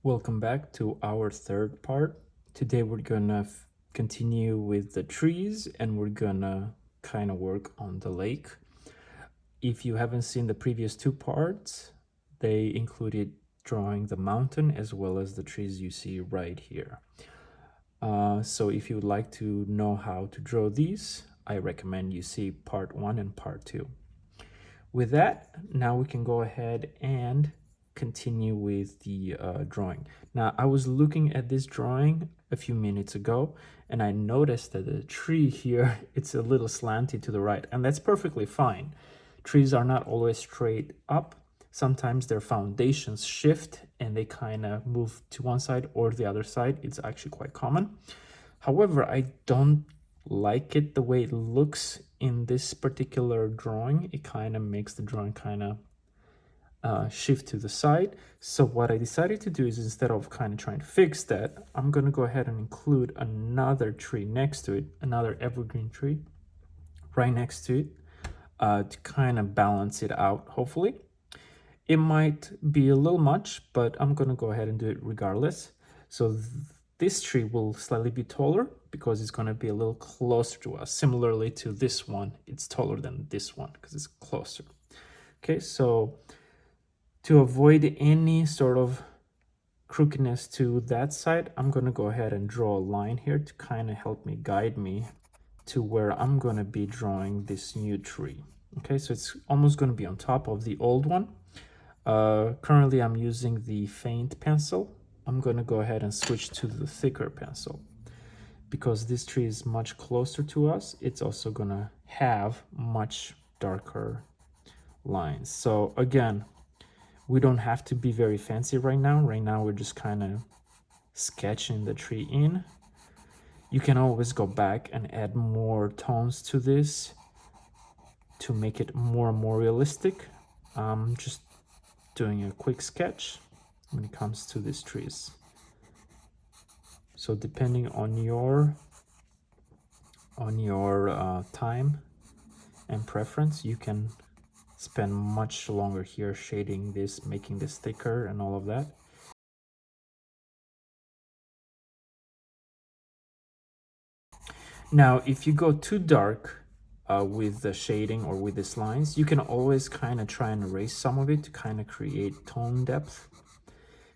Welcome back to our third part. Today we're gonna continue with the trees and we're gonna kind of work on the lake. If you haven't seen the previous two parts, they included drawing the mountain as well as the trees you see right here. So if you would like to know how to draw these, I recommend you see part 1 and part 2. With that, now we can go ahead and continue with the drawing. Now, I was looking at this drawing a few minutes ago, and I noticed that the tree here, it's a little slanty to the right, and that's perfectly fine. Trees are not always straight up. Sometimes their foundations shift and they kind of move to one side or the other side. It's actually quite common. However, I don't like it the way it looks in this particular drawing. It kind of makes the drawing kind of shift to the side. So what I decided to do is, instead of kind of trying to fix that, I'm going to go ahead and include another tree next to it, another evergreen tree right next to it, to kind of balance it out, hopefully. It might be a little much, but I'm going to go ahead and do it regardless. So this tree will slightly be taller because it's going to be a little closer to us. Similarly to this one, it's taller than this one because it's closer. Okay, so to avoid any sort of crookedness to that side, I'm going to go ahead and draw a line here to kind of help me guide me to where I'm going to be drawing this new tree. Okay, so it's almost going to be on top of the old one. Currently I'm using the faint pencil. I'm going to go ahead and switch to the thicker pencil. Because this tree is much closer to us, it's also going to have much darker lines. So again, we don't have to be very fancy right now. Right now we're just kind of sketching the tree in. You can always go back and add more tones to this to make it more and more realistic. Just doing a quick sketch when it comes to these trees. So depending on your time and preference, you can spend much longer here shading this, making this thicker and all of that. Now, if you go too dark with the shading or with these lines, you can always kind of try and erase some of it to kind of create tone depth,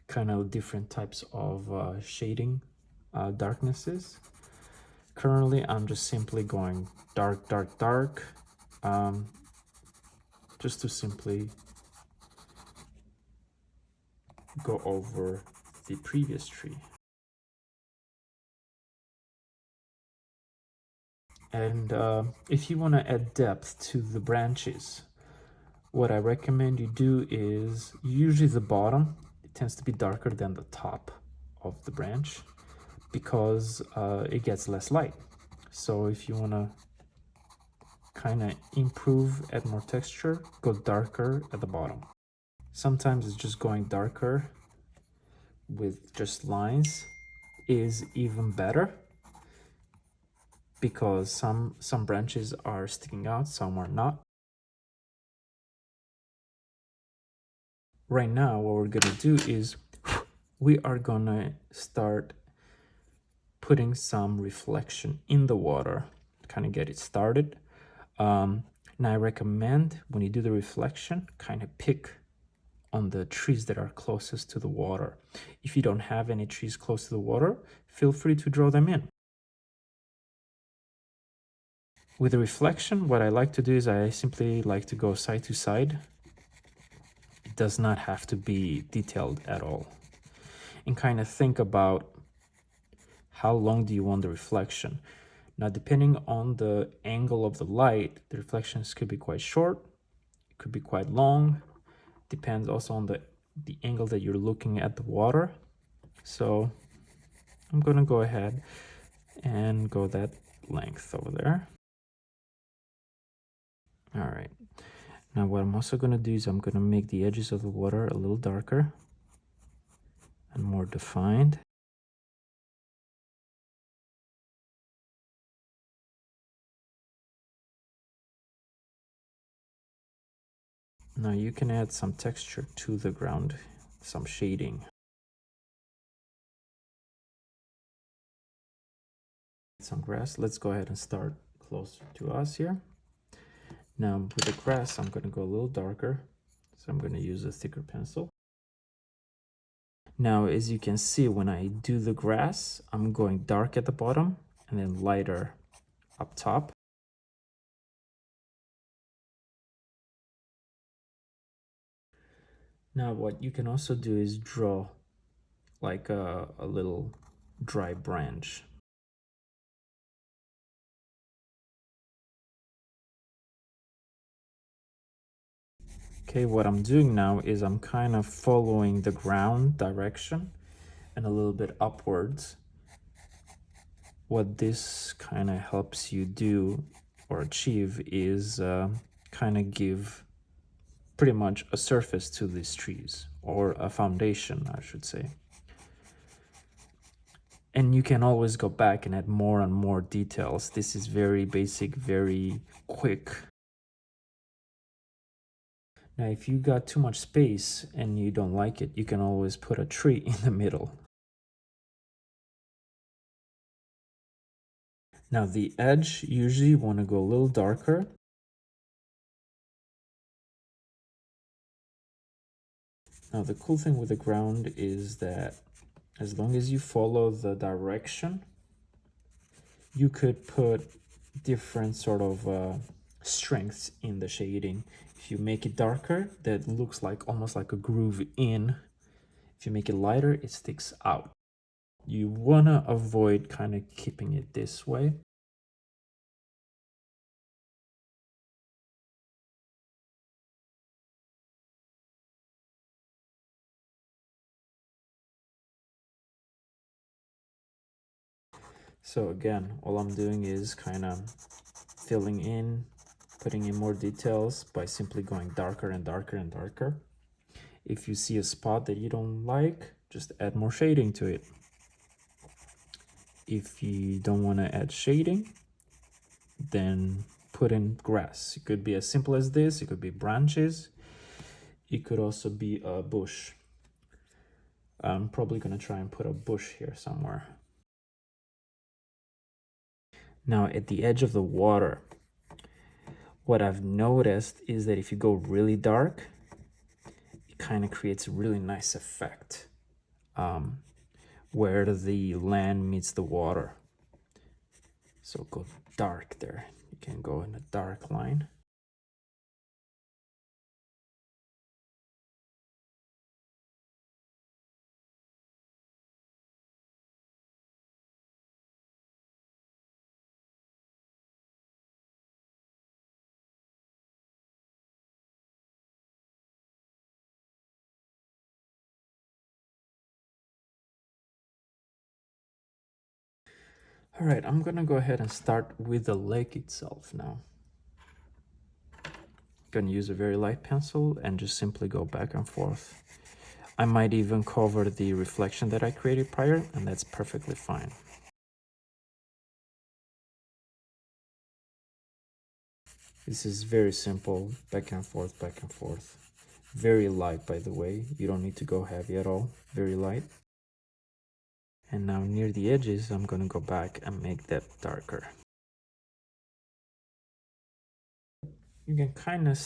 kind of different types of shading darknesses. Currently, I'm just simply going dark, dark, dark, just to simply go over the previous tree. And if you want to add depth to the branches, what I recommend you do is, usually the bottom, it tends to be darker than the top of the branch because it gets less light. So if you want to kind of improve, add more texture, go darker at the bottom. Sometimes it's just going darker with just lines is even better, because some branches are sticking out, some are not. Right now, what we're gonna do is we are gonna start putting some reflection in the water to kind of get it started. And I recommend, when you do the reflection, kind of pick on the trees that are closest to the water. If you don't have any trees close to the water, feel free to draw them in. With the reflection, what I like to do is I simply like to go side to side. It does not have to be detailed at all. And kind of think about, how long do you want the reflection? Now, depending on the angle of the light, the reflections could be quite short, it could be quite long. Depends also on the angle that you're looking at the water. So I'm gonna go ahead and go that length over there. All right. Now what I'm also gonna do is I'm gonna make the edges of the water a little darker and more defined. Now you can add some texture to the ground, some shading. some grass. Let's go ahead and start closer to us here. Now with the grass, I'm going to go a little darker. So I'm going to use a thicker pencil. Now, as you can see, when I do the grass, I'm going dark at the bottom and then lighter up top. Now, what you can also do is draw like a little dry branch. Okay, what I'm doing now is I'm kind of following the ground direction and a little bit upwards. What this kind of helps you do or achieve is kind of give pretty much a surface to these trees, or a foundation, I should say. And you can always go back and add more and more details. This is very basic, very quick. Now, if you got too much space and you don't like it, you can always put a tree in the middle. Now, the edge, usually you want to go a little darker. Now, the cool thing with the ground is that as long as you follow the direction, you could put different sort of strengths in the shading. If you make it darker, that looks like almost like a groove in. If you make it lighter, it sticks out. You want to avoid kind of keeping it this way. So again, all I'm doing is kind of filling in, putting in more details by simply going darker and darker and darker. If you see a spot that you don't like, just add more shading to it. If you don't want to add shading, then put in grass. It could be as simple as this. It could be branches. It could also be a bush. I'm probably going to try and put a bush here somewhere. Now, at the edge of the water, what I've noticed is that if you go really dark, it kind of creates a really nice effect where the land meets the water. So go dark there. You can go in a dark line. All right, I'm gonna go ahead and start with the lake itself now. Gonna use a very light pencil and just simply go back and forth. I might even cover the reflection that I created prior, and that's perfectly fine. This is very simple, back and forth, back and forth. Very light, by the way. You don't need to go heavy at all, very light. And now near the edges, I'm gonna go back and make that darker. You can kind of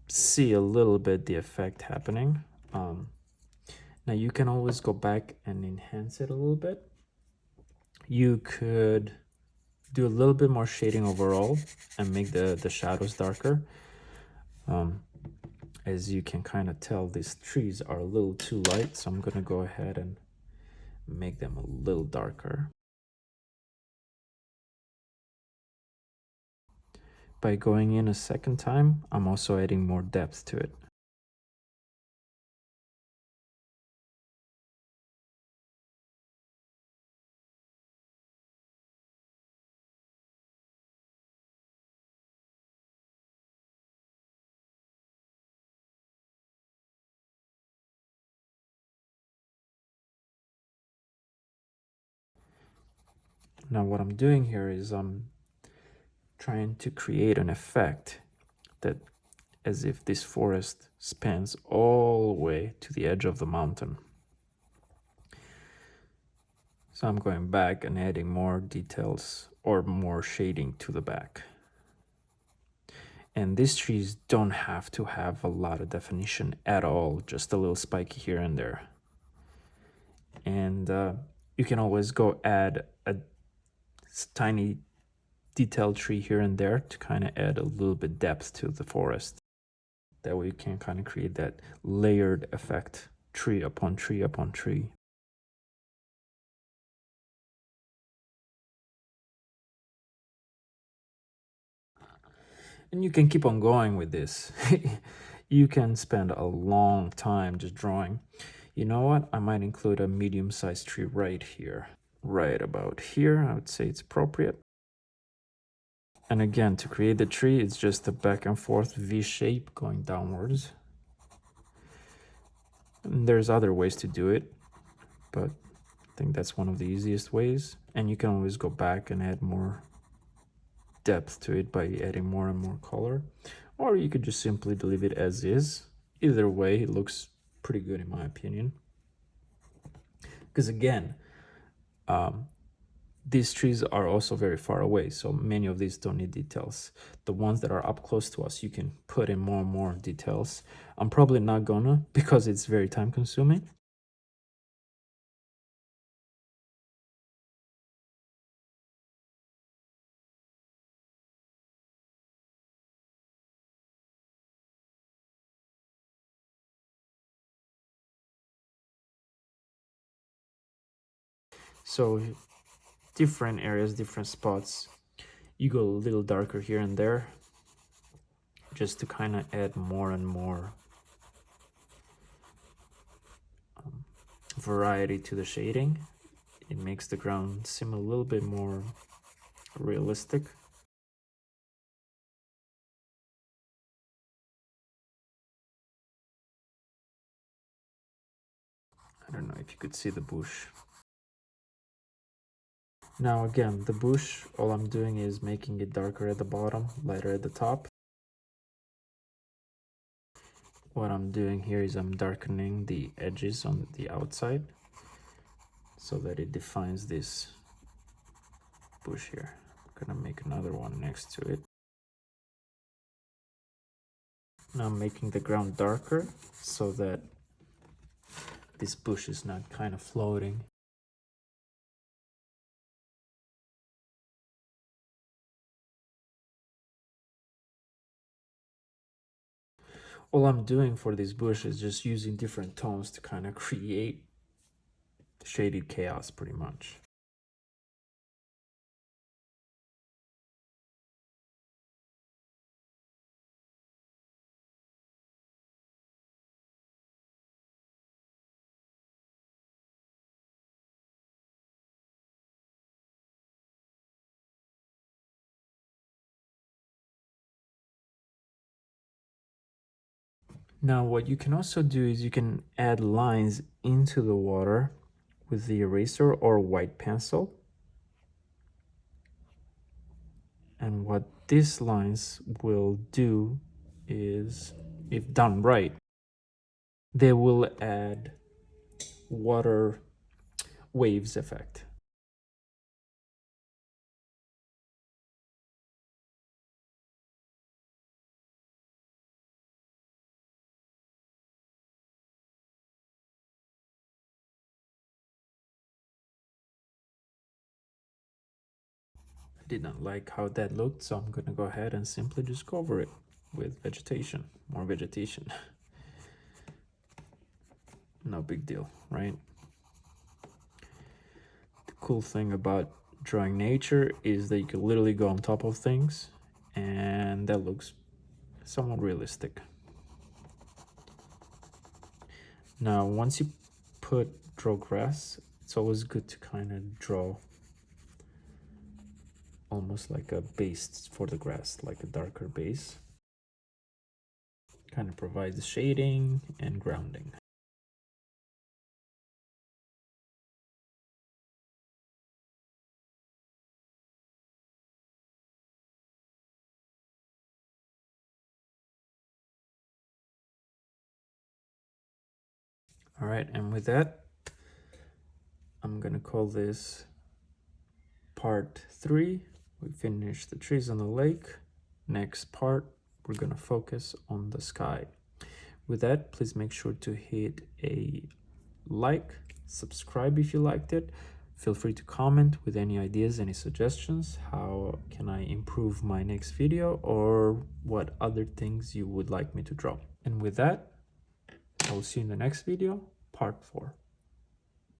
see a little bit the effect happening. Now you can always go back and enhance it a little bit. You could do a little bit more shading overall and make the shadows darker. As you can kind of tell, these trees are a little too light, so I'm gonna go ahead and make them a little darker. By going in a second time, I'm also adding more depth to it. Now what I'm doing here is I'm trying to create an effect that as if this forest spans all the way to the edge of the mountain. So I'm going back and adding more details or more shading to the back. And these trees don't have to have a lot of definition at all, just a little spiky here and there. And you can always go add a tiny detailed tree here and there to kind of add a little bit depth to the forest. That way you can kind of create that layered effect, tree upon tree upon tree. And you can keep on going with this. You can spend a long time just drawing. You know what? I might include a medium-sized tree right here. Right about here, I would say it's appropriate. And again, to create the tree, it's just a back and forth V shape going downwards. And there's other ways to do it, but I think that's one of the easiest ways. And you can always go back and add more depth to it by adding more and more color. Or you could just simply leave it as is. Either way, it looks pretty good in my opinion. Because again, these trees are also very far away, so many of these don't need details. The ones that are up close to us, you can put in more and more details. I'm probably not gonna because it's very time consuming. So different areas, different spots. You go a little darker here and there just to kind of add more and more variety to the shading. It makes the ground seem a little bit more realistic. I don't know if you could see the bush. Now again, the bush, all I'm doing is making it darker at the bottom, lighter at the top. What I'm doing here is I'm darkening the edges on the outside so that it defines this bush here. I'm gonna make another one next to it. Now I'm making the ground darker so that this bush is not kind of floating. All I'm doing for this bush is just using different tones to kind of create shaded chaos pretty much. Now what you can also do is you can add lines into the water with the eraser or white pencil. And what these lines will do is, if done right, they will add water waves effect. I did not like how that looked, so I'm gonna go ahead and simply just cover it with vegetation, more vegetation. No big deal, right? The cool thing about drawing nature is that you can literally go on top of things and that looks somewhat realistic. Now, once you draw grass, it's always good to kind of draw almost like a base for the grass, like a darker base. Kind of provides shading and grounding. All right, and with that, I'm gonna call this part 3. We finished the trees on the lake. Next part, we're gonna focus on the sky. With that, please make sure to hit a like, subscribe if you liked it. Feel free to comment with any ideas, any suggestions. How can I improve my next video, or what other things you would like me to draw? And with that, I will see you in the next video, part 4.